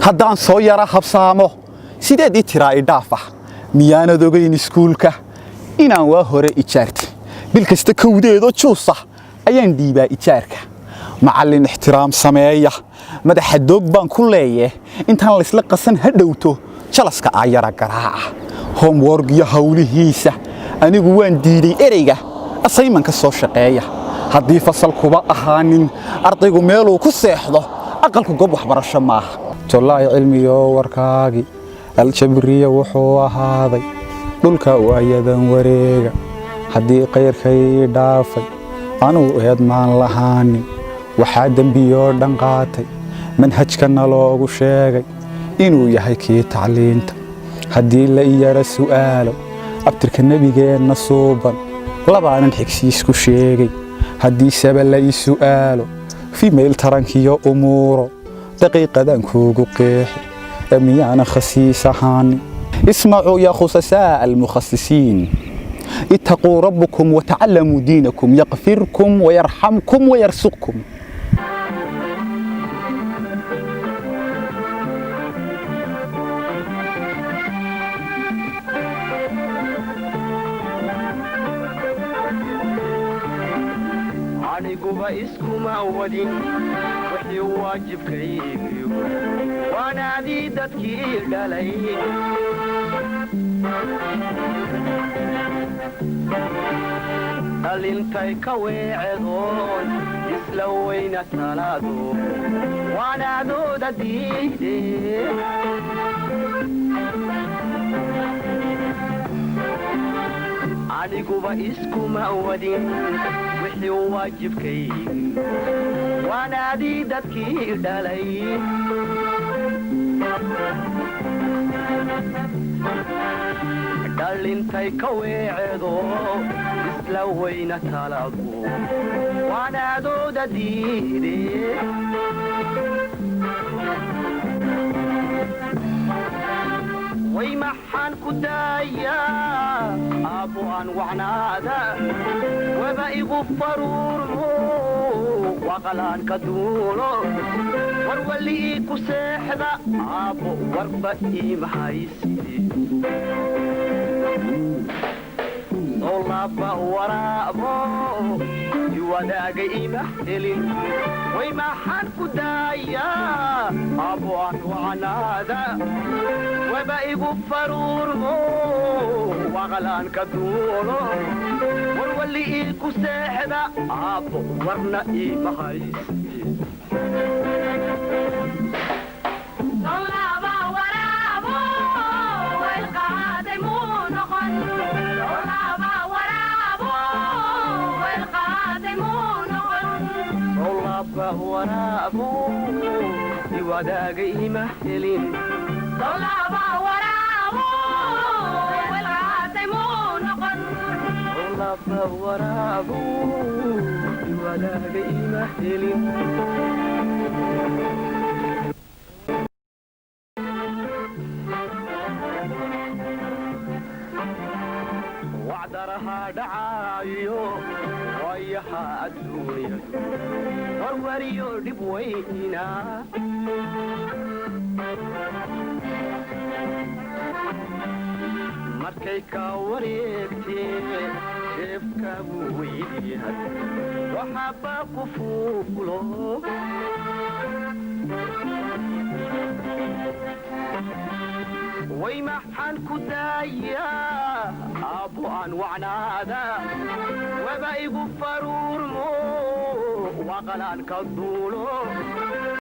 haddaan soo yara habsaamo sideedii tiraa idhaafa miyaanad ogayn iskuulka inaan waa hore ijaartay bil kasta kowdeedo juusa ayaan dhiibaa ijaarka macallin ixtiraam sameeya madaxa doog baan ku leeyahay intaan la isla qasan hadhowto jalaska ayara garaaca homework iyo hawlihiisa anigu waan diiday ereyga assignment-ka soo shaqeeya haddii fasalkuba ahaanin ardaygu meeluu ku seexdo aqalku goob waxbarasho maaha tolay cilmiyo warkaagi aljabriya wuxuu ahaaday dhulka waayadan wareega haddii qayrkay dhaafay anuu eedmaan lahaanin waxaa dembiyoo dhan qaatay manhajkana loogu sheegay inuu yahay kii tacliinta haddii la iyara su'aalo abtirka nebigeenna suuban labaanan xigsiisku sheegay haddii saba la ii su'aalo fimayl tarankiyo umuuro daqiiqadan kuugu qeexi miyaanan khasiis ahaanin اسمعوا يا خسساء المخصصين اتقوا ربكم وتعلموا دينكم يغفركم ويرحمكم ويرزقكم aniguba iskuma wadin wixii waajibkaygiyo waanaadii dadkii dhalay dhalintay ka weecedoon isla weyna talaado waanaadooda diide aniguba iskuma wadin wixii waajibkaygi waanaadii dadkii dhalay dhalintay ka weecedo isla weyna talaado waanaadooda diide way maxaan ku daayaa aabbo aan wacnaada waba igu faruurmo waqalaan ka duulo war wali ii ku seexda aabbo warba iima haysi solaba waraabo iwadaaga ima helin way maxaan ku daayaa aabbo aan wacnaada waba igu faruurmo waqalaan ka duulo war wali ii ku seexda aabbo warna iima haysi waraabo iwadaaga ima helin solaba waraabo walqaaday muu noqon solaba waraabo iwadaaga ima helin wacdaraha dhacaayo wayaha adduunyadu warwariyo dhib weyna markay ka wareegtee jeebkaagu weydiyahay waxaaba ku fuulo way maxaan ku daayaa aabbo aan wacnaada waba igu faruurmo waqalaan ka duulo